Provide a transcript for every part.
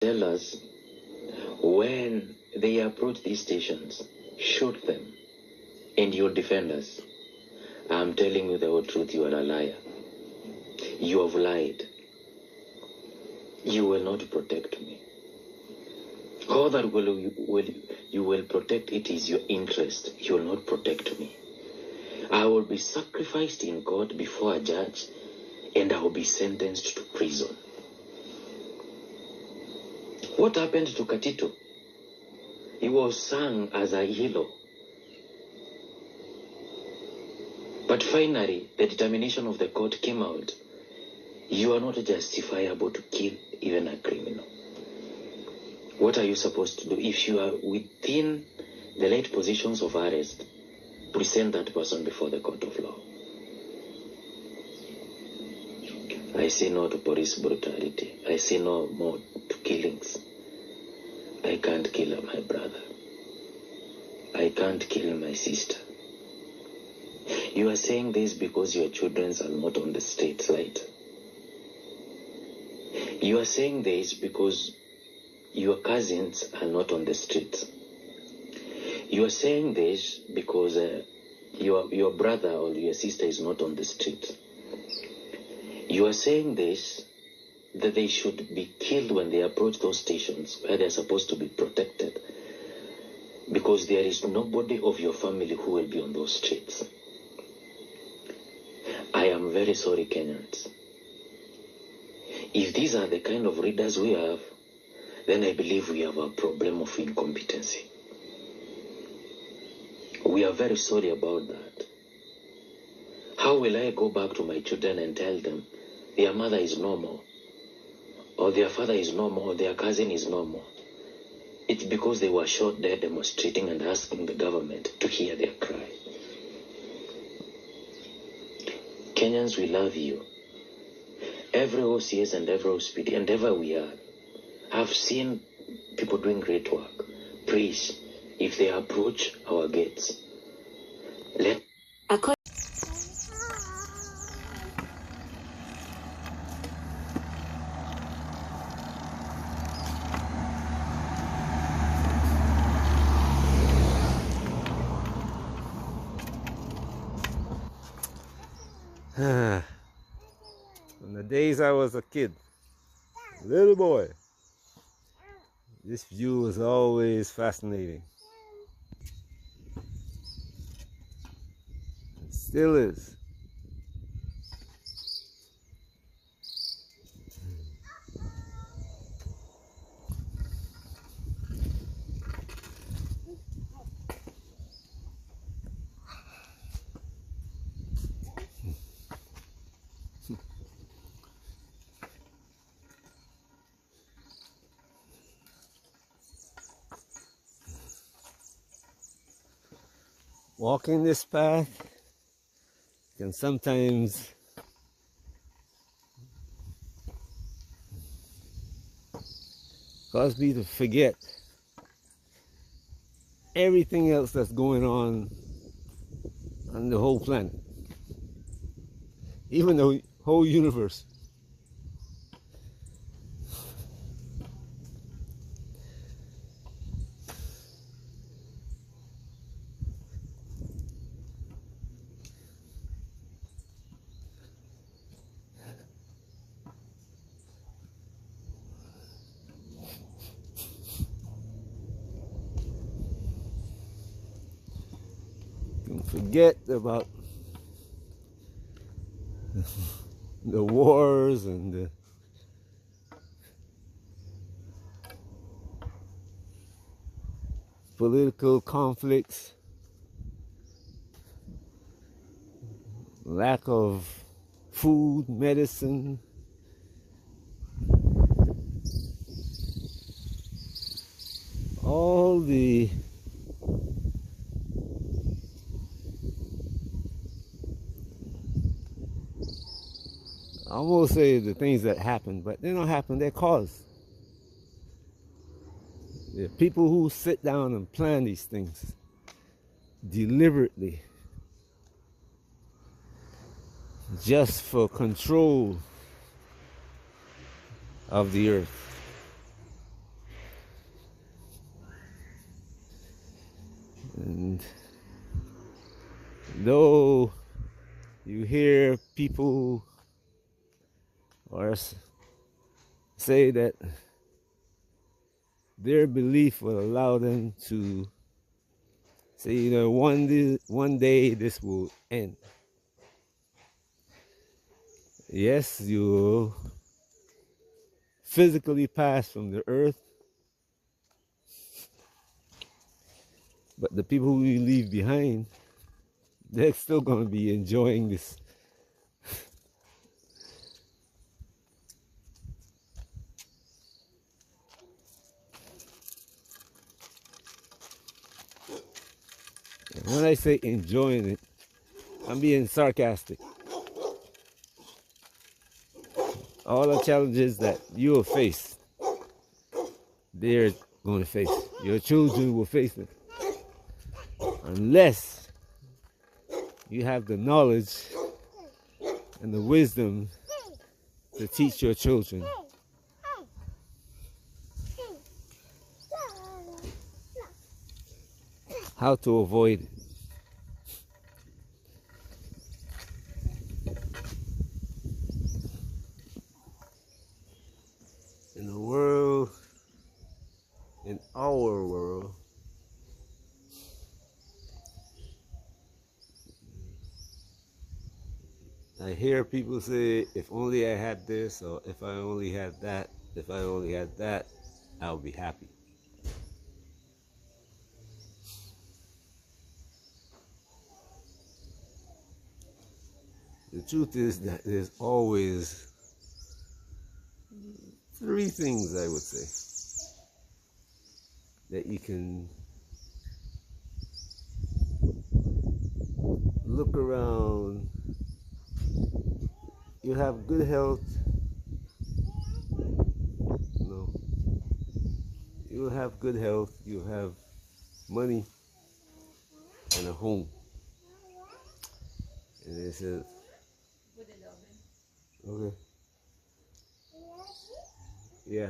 tell us when they approach these stations, shoot them and you'll defend us. I'm telling you the whole truth, you are a liar. You have lied. You will not protect me. All that you will protect it is your interest. You will not protect me. I will be sacrificed in court before a judge and I will be sentenced to prison. What happened to Katito? He was sung as a hero. But finally, the determination of the court came out. You are not justifiable to kill even a criminal. What are you supposed to do? If you are within the late positions of arrest, present that person before the court of law. I say no to police brutality. I say no more to killings. I can't kill my brother. I can't kill my sister. You are saying this because your children are not on the streets, right? You are saying this because your cousins are not on the streets. You are saying this because your brother or your sister is not on the street. You are saying this that they should be killed when they approach those stations where they are supposed to be protected, because there is nobody of your family who will be on those streets. I am very sorry, Kenyans. If these are the kind of readers we have, then I believe we have a problem of incompetency. We are very sorry about that. How will I go back to my children and tell them their mother is normal, or their father is normal, or their cousin is normal? It's because they were shot dead demonstrating and asking the government to hear their cry. Kenyans, we love you. Every OCS and every OSPD and ever we are, have seen people doing great work. Please, if they approach our gates, let... From the days I was a kid, little boy, this view was always fascinating. It still is. Walking this path can sometimes cause me to forget everything else that's going on the whole planet, even the whole universe. Forget about the wars and the political conflicts, lack of food, medicine, all the I won't say the things that happen, but they don't happen, they're caused. There are people who sit down and plan these things deliberately, just for control of the earth. though you hear people or say that their belief will allow them to say, one day this will end. Yes, you will physically pass from the earth, but the people who you leave behind, they're still going to be enjoying this. And when I say enjoying it, I'm being sarcastic. All the challenges that you will face, they're going to face. Your children will face them. Unless you have the knowledge and the wisdom to teach your children how to avoid it. In the world, in our world, I hear people say, if only I had this, or if I only had that, if I only had that, I'll be happy. The truth is that there's always three things, I would say, that you can look around. You have good health. No. You have good health, you have money, and a home. And they said, okay. Yeah.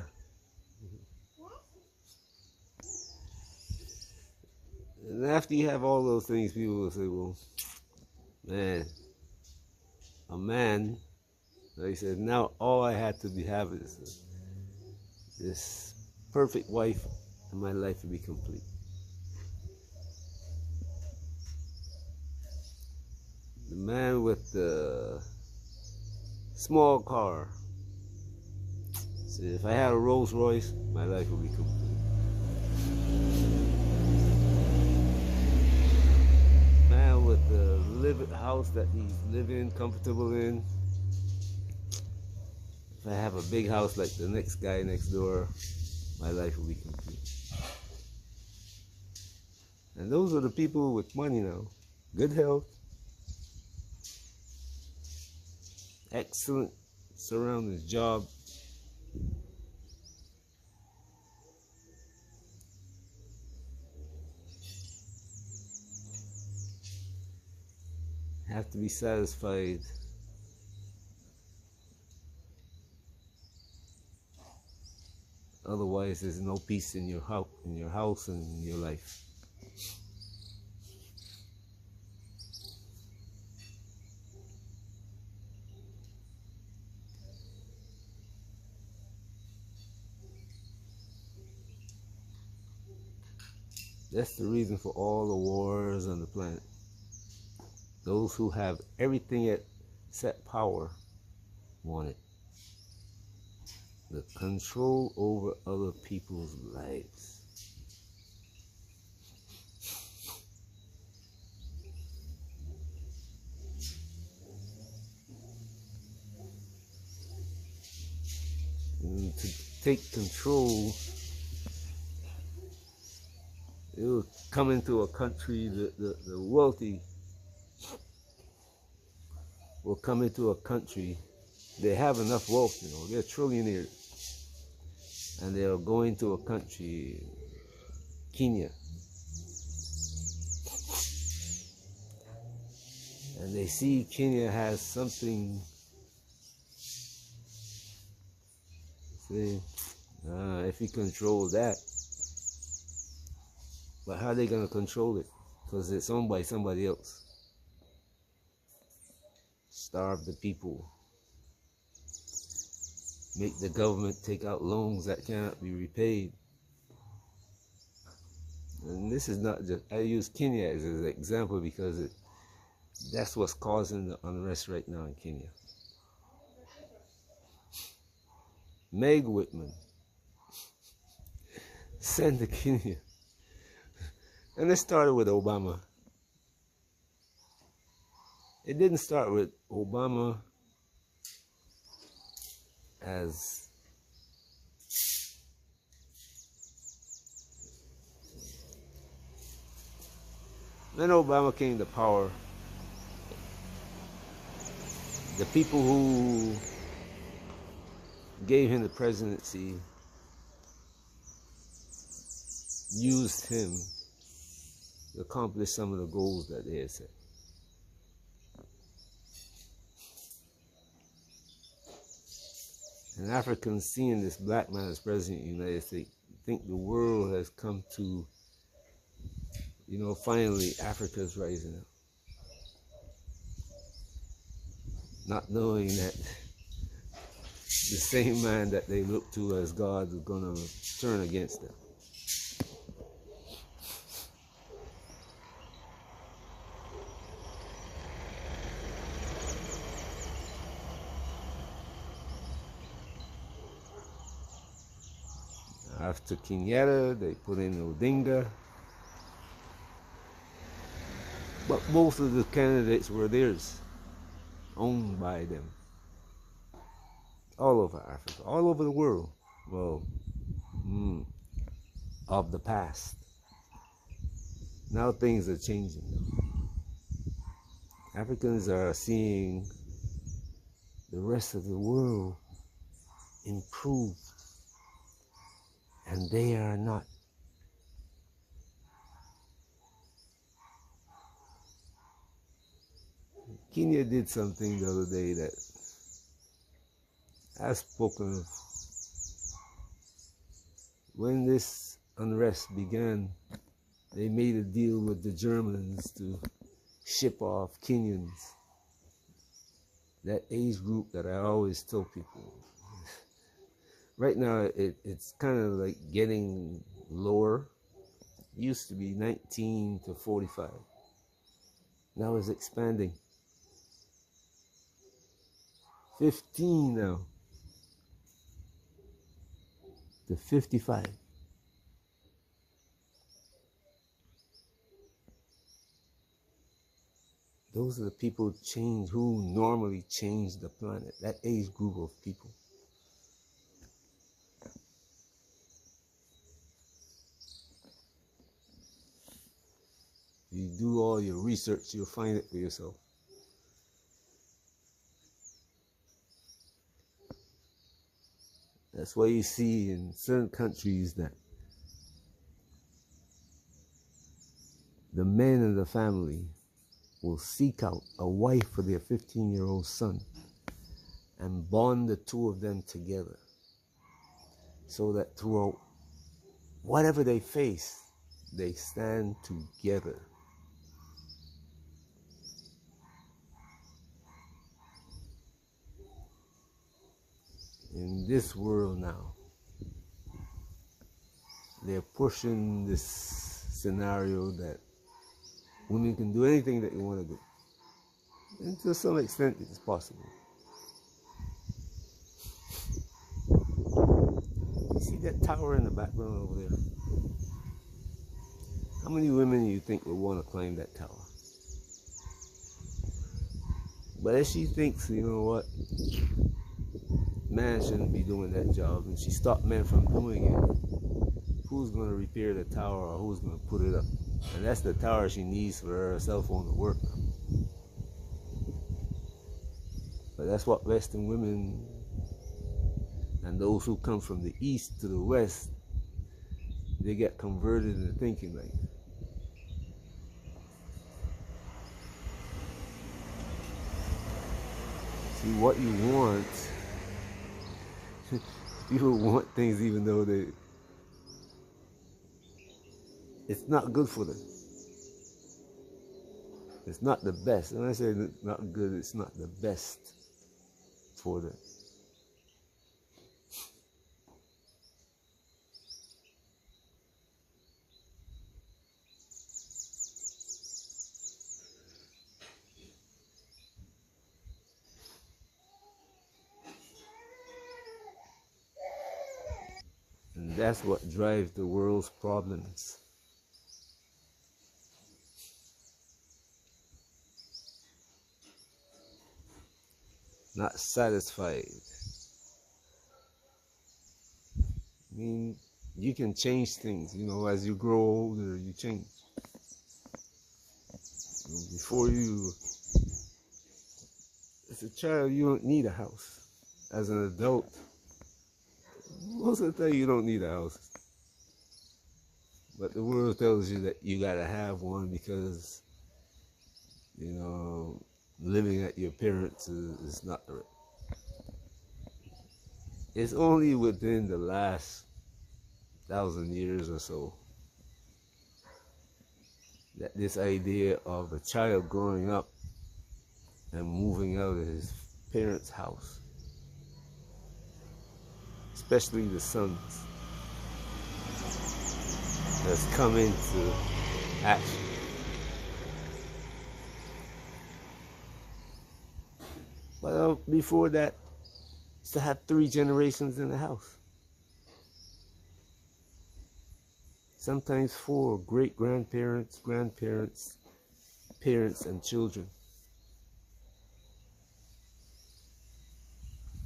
And after you have all those things, people will say, well, man, a man, they said, now all I had to have is this perfect wife, and my life would be complete. The man with the small car said, if I had a Rolls Royce, my life would be complete. Man with the house that he's living, comfortable in. If I have a big house like the next guy next door, my life will be complete. And those are the people with money now. Good health, excellent surroundings, job. Have to be satisfied. Otherwise, there's no peace in your house and in your life. That's the reason for all the wars on the planet. Those who have everything at set power want it. The control over other people's lives. And to take control, it will come into a country, the wealthy will come into a country. They have enough wealth, they're trillionaires. And they are going to a country, Kenya. And they see Kenya has something, say, if we control that. But how are they going to control it? Because it's owned by somebody else. starve the people, make the government take out loans that cannot be repaid. And this is not just, I use Kenya as an example because that's what's causing the unrest right now in Kenya. Meg Whitman sent to Kenya. And it started with Obama. It didn't start with Obama as when Obama came to power, the people who gave him the presidency used him to accomplish some of the goals that they had set. And Africans seeing this black man as president of the United States think the world has come to, finally Africa's rising up. Not knowing that the same man that they look to as God is going to turn against them. After Kenyatta, they put in Odinga. But both of the candidates were theirs, owned by them. All over Africa, all over the world. Well, of the past. Now things are changing. Africans are seeing the rest of the world improve. And they are not. Kenya did something the other day that I've spoken of. When this unrest began, they made a deal with the Germans to ship off Kenyans. That age group that I always tell people. Right now, it's kind of like getting lower. It used to be 19 to 45. Now it's expanding. 15 now to 55. Those are the people who normally change the planet. That age group of people. You do all your research, you'll find it for yourself. That's why you see in certain countries that the men in the family will seek out a wife for their 15-year-old son and bond the two of them together so that throughout whatever they face, they stand together. In this world now, they're pushing this scenario that women can do anything that they want to do. And to some extent, it's possible. You see that tower in the background over there? How many women do you think would want to climb that tower? But if she thinks, you know what, man shouldn't be doing that job, and she stopped men from doing it, who's going to repair the tower or who's going to put it up? And that's the tower she needs for her cell phone to work. But that's what Western women and those who come from the east to the west, they get converted into thinking like. See, what you want, people want things even though it's not good for them. It's not the best. When I say not good, it's not the best for them. And that's what drives the world's problems. Not satisfied. I mean, you can change things, as you grow older, you change. Before you, as a child, you don't need a house. As an adult, most of the time you don't need a house. But the world tells you that you gotta have one because, living at your parents is not the right. It's only within the last 1,000 years or so that this idea of a child growing up and moving out of his parents' house, especially the sons, has come into action. But before that, it's to have 3 generations in the house. Sometimes 4 great-grandparents, grandparents, parents, and children.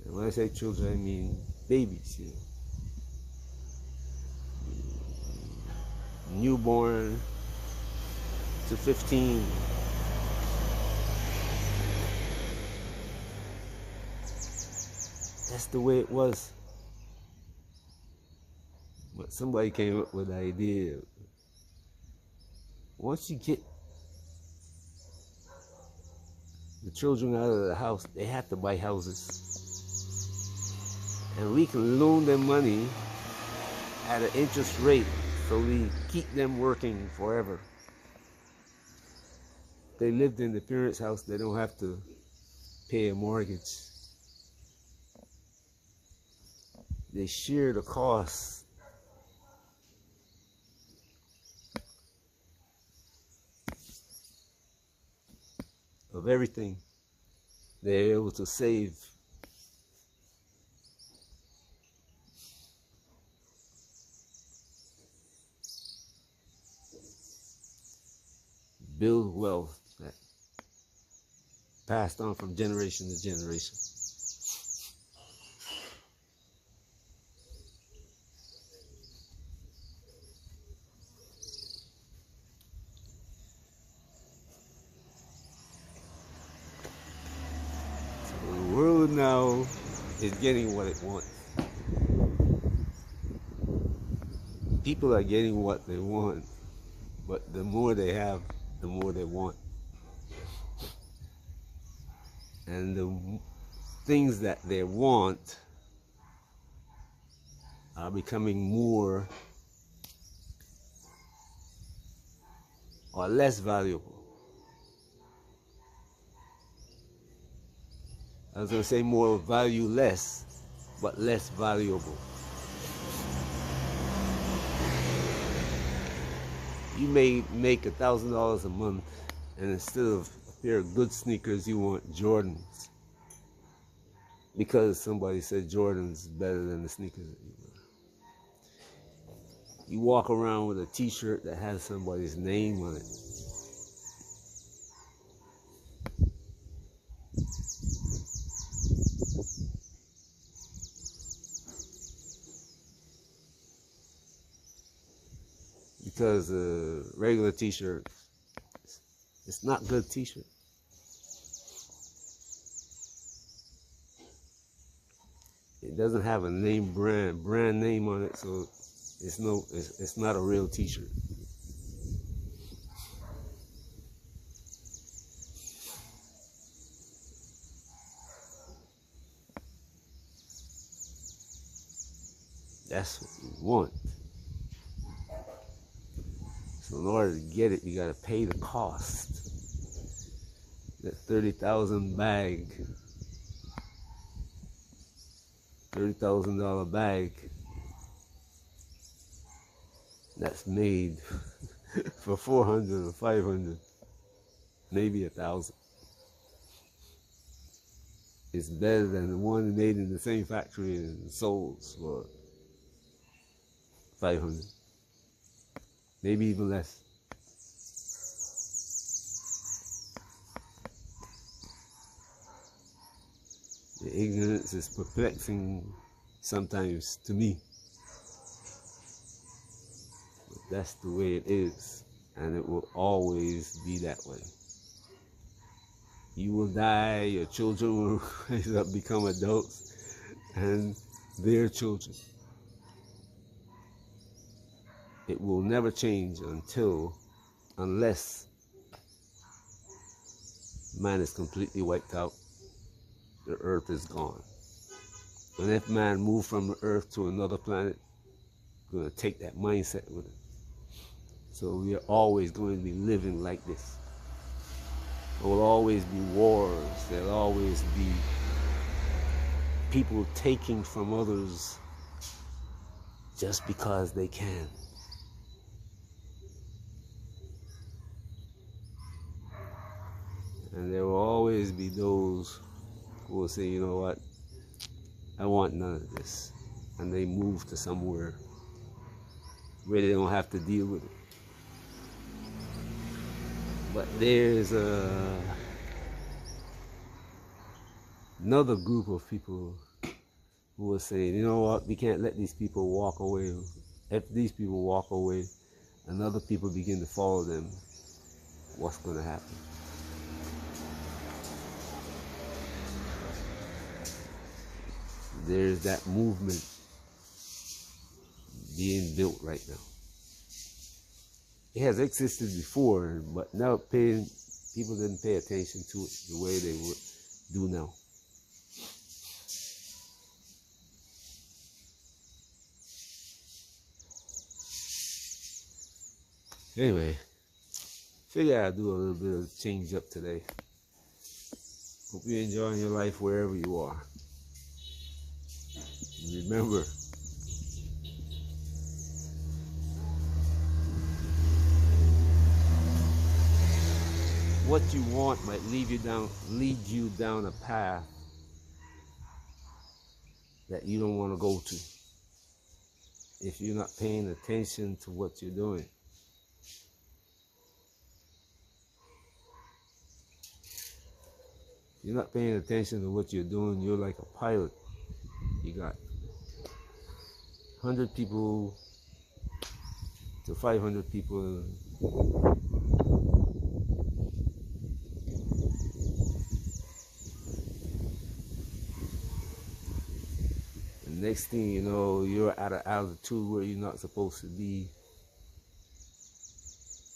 And when I say children, I mean babies, Newborn to 15. That's the way it was. But somebody came up with the idea. Once you get the children out of the house, they have to buy houses. And we can loan them money at an interest rate, so we keep them working forever. They lived in the parents' house, they don't have to pay a mortgage. They share the costs. Of everything. They're able to save. Build wealth that passed on from generation to generation. So the world now is getting what it wants. People are getting what they want, but the more they have, the more they want. And the things that they want are becoming more or less valuable. I was going to say more valueless, but less valuable. You may make $1,000 a month, and instead of a pair of good sneakers, you want Jordans. Because somebody said Jordans better than the sneakers that you wear. You walk around with a t-shirt that has somebody's name on it. Because a regular t-shirt, it's not good t-shirt. It doesn't have a brand name on it, so it's not a real t-shirt. That's what you want. So in order to get it, you got to pay the cost. that 30,000 bag, $30,000 bag that's made for 400 or 500, maybe 1,000. It's better than the one made in the same factory and sold for 500, maybe even less. The ignorance is perplexing sometimes to me. But that's the way it is, and it will always be that way. You will die, your children will rise up, become adults, and their children. It will never change unless man is completely wiped out. The earth is gone. And if man moved from the earth to another planet, we're going to take that mindset with it. So we are always going to be living like this. There will always be wars. There will always be people taking from others just because they can. And there will always be those who will say, you know what, I want none of this. And they move to somewhere where they don't have to deal with it. But there's another group of people who will say, you know what, we can't let these people walk away. If these people walk away and other people begin to follow them, what's going to happen? There's that movement being built right now. It has existed before, but now people didn't pay attention to it the way they do now. Anyway, figure I'd do a little bit of change up today. Hope you're enjoying your life wherever you are. Remember, what you want might lead you down a path that you don't want to go to if you're not paying attention to what you're doing. If you're not paying attention to what you're doing, you're like a pilot. You got 100 people to 500 people. And next thing you know, you're at an altitude where you're not supposed to be,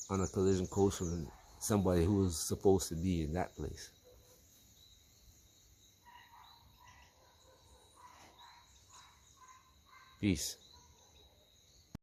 on a collision course with somebody who is supposed to be in that place. Peace.